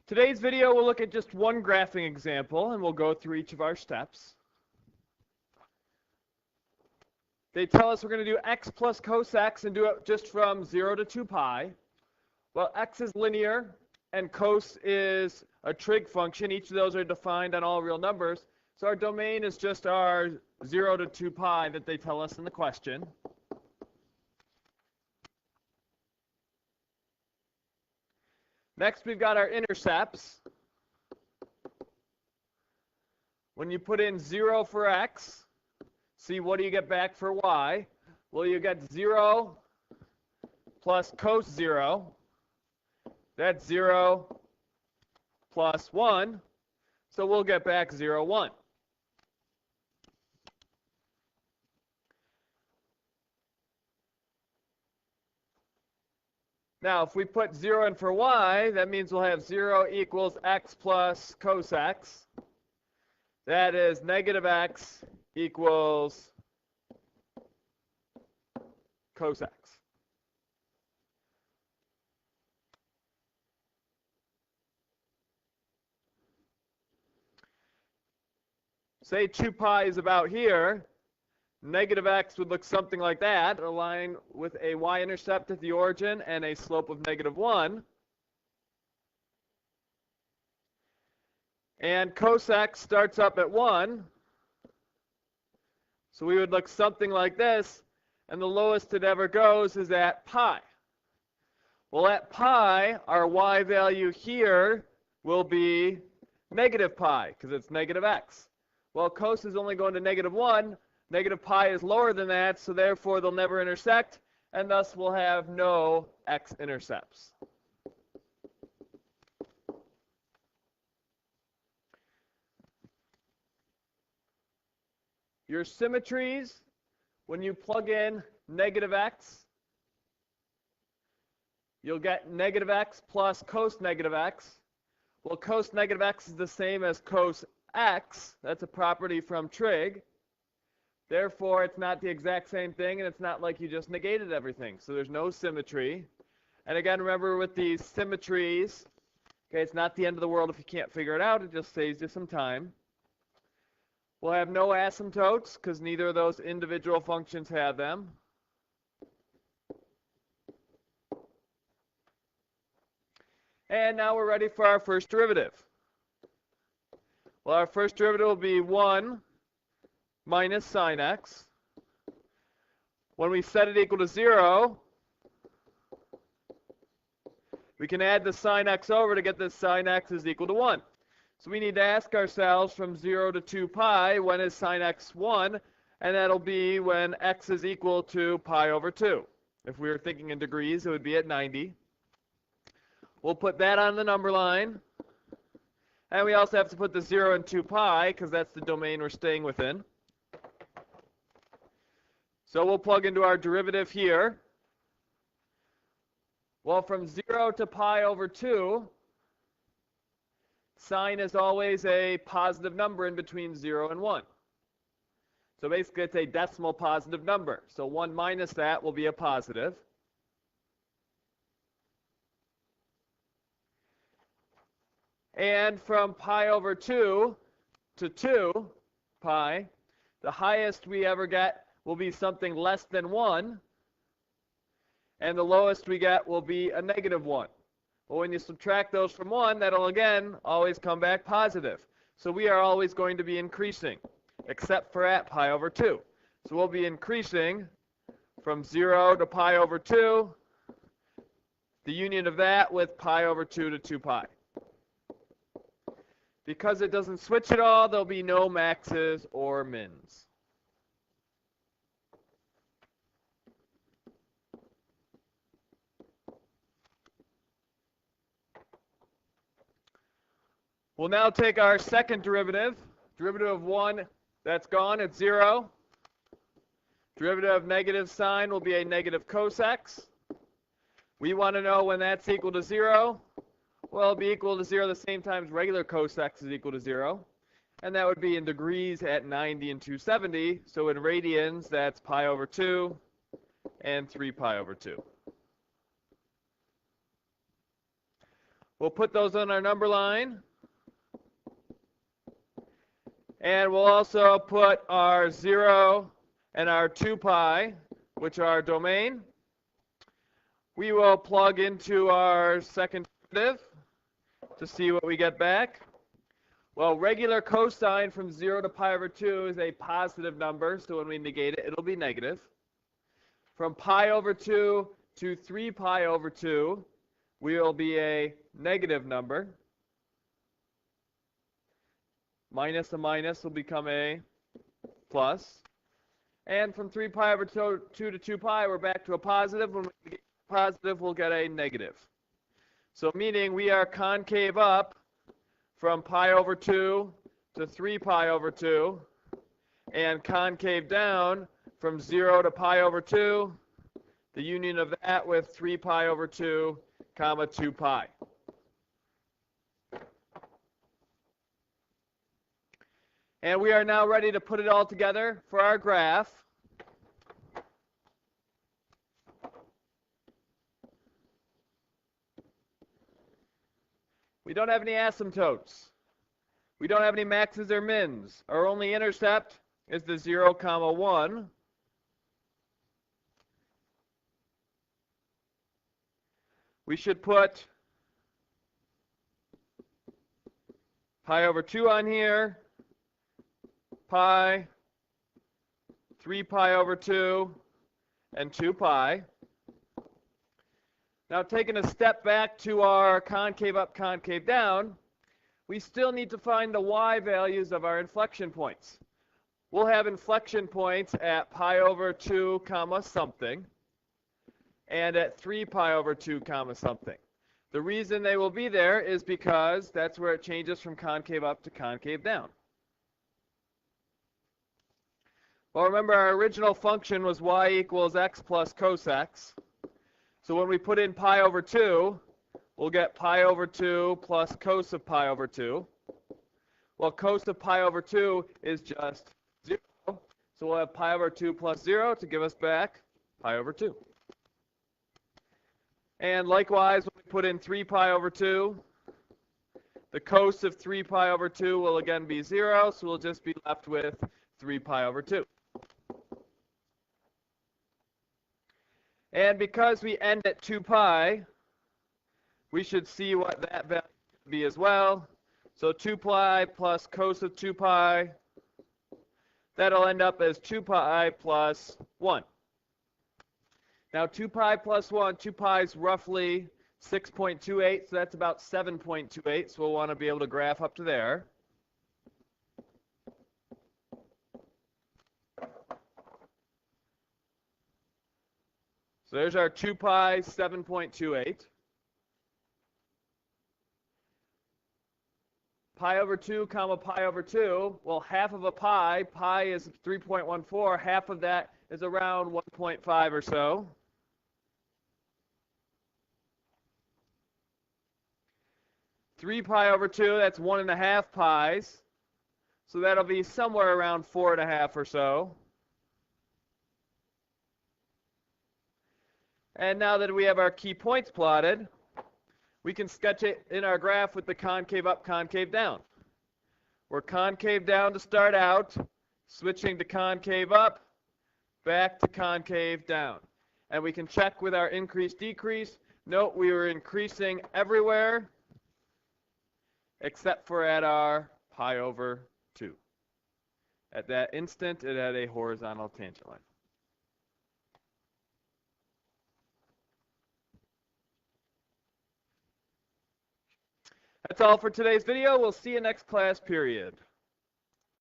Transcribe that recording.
Today's video will look at just one graphing example, and we'll go through each of our steps. They tell us we're going to do x plus cos x and do it just from 0 to 2 pi. Well, x is linear and cos is a trig function. Each of those are defined on all real numbers. So our domain is just our 0 to 2 pi that they tell us in the question. Next, we've got our intercepts. When you put in 0 for x, see what do you get back for y? Well, you get 0 plus cos 0. That's 0 plus 1. So we'll get back 0, 1. Now, if we put 0 in for y, that means we'll have 0 equals x plus cos x. That is negative x equals cos x. Say 2 pi is about here. Negative x would look something like that, a line with a y-intercept at the origin and a slope of negative 1. And cos x starts up at 1. So we would look something like this, and the lowest it ever goes is at pi. Well, at pi, our y value here will be negative pi, because it's negative x. Well, cos is only going to negative 1. Negative pi is lower than that, so therefore they'll never intersect, and thus we'll have no x-intercepts. Your symmetries, when you plug in negative x, you'll get negative x plus cos negative x. Well, cos negative x is the same as cos x. That's a property from trig. Therefore, it's not the exact same thing, and it's not like you just negated everything. So there's no symmetry. And again, remember with these symmetries, okay, it's not the end of the world if you can't figure it out. It just saves you some time. We'll have no asymptotes, because neither of those individual functions have them. And now we're ready for our first derivative. Well, our first derivative will be 1 minus sine x. When we set it equal to 0, we can add the sine x over to get this sine x is equal to 1. So we need to ask ourselves from 0 to 2 pi, when is sine x 1? And that'll be when x is equal to pi over 2. If we were thinking in degrees, it would be at 90. We'll put that on the number line. And we also have to put the 0 and 2 pi, because that's the domain we're staying within. So we'll plug into our derivative here. Well, from 0 to pi over 2, sine is always a positive number in between 0 and 1. So basically, it's a decimal positive number. So 1 minus that will be a positive. And from pi over 2 to 2 pi, the highest we ever get will be something less than 1, and the lowest we get will be a negative 1. Well, when you subtract those from 1, that'll again always come back positive. So we are always going to be increasing, except for at pi over 2. So we'll be increasing from 0 to pi over 2, the union of that with pi over 2 to 2 pi. Because it doesn't switch at all, there'll be no maxes or mins. We'll now take our second derivative. Derivative of 1, that's gone, it's 0. Derivative of negative sine will be a negative cos x. We want to know when that's equal to 0. Well, it'll be equal to 0 the same time as regular cos x is equal to 0. And that would be in degrees at 90 and 270. So in radians, that's pi over 2 and 3 pi over 2. We'll put those on our number line. And we'll also put our 0 and our 2 pi, which are our domain. We will plug into our second derivative to see what we get back. Well, regular cosine from 0 to pi over 2 is a positive number, so when we negate it, it'll be negative. From pi over 2 to 3 pi over 2, will be a negative number. Minus a minus will become a plus. And from 3 pi over 2 to 2 pi, we're back to a positive. When we get positive, we'll get a negative. So meaning we are concave up from pi over 2 to 3 pi over 2, and concave down from 0 to pi over 2, the union of that with 3 pi over 2, comma 2 pi. And we are now ready to put it all together for our graph. We don't have any asymptotes. We don't have any maxes or mins. Our only intercept is the 0, 1. We should put pi over 2 on here. Pi, 3 pi over 2, and 2 pi. Now taking a step back to our concave up, concave down, we still need to find the y values of our inflection points. We'll have inflection points at pi over 2, comma something, and at 3 pi over 2, comma something. The reason they will be there is because that's where it changes from concave up to concave down. Well, remember our original function was y equals x plus cos x. So when we put in pi over 2, we'll get pi over 2 plus cos of pi over 2. Well, cos of pi over 2 is just 0. So we'll have pi over 2 plus 0 to give us back pi over 2. And likewise, when we put in 3 pi over 2, the cos of 3 pi over 2 will again be 0. So we'll just be left with 3 pi over 2. And because we end at 2 pi, we should see what that value should be as well. So 2 pi plus cos of 2 pi, that'll end up as 2 pi plus 1. Now 2 pi plus 1, 2 pi is roughly 6.28, so that's about 7.28, so we'll want to be able to graph up to there. So there's our 2 pi, 7.28. Pi over 2, comma pi over 2. Well, half of a pi is 3.14. Half of that is around 1.5 or so. Three pi over 2, that's 1.5 pi's. So that'll be somewhere around 4.5 or so. And now that we have our key points plotted, we can sketch it in our graph with the concave up, concave down. We're concave down to start out, switching to concave up, back to concave down. And we can check with our increase, decrease. Note we were increasing everywhere except for at our pi over 2. At that instant, it had a horizontal tangent line. That's all for today's video. We'll see you next class period.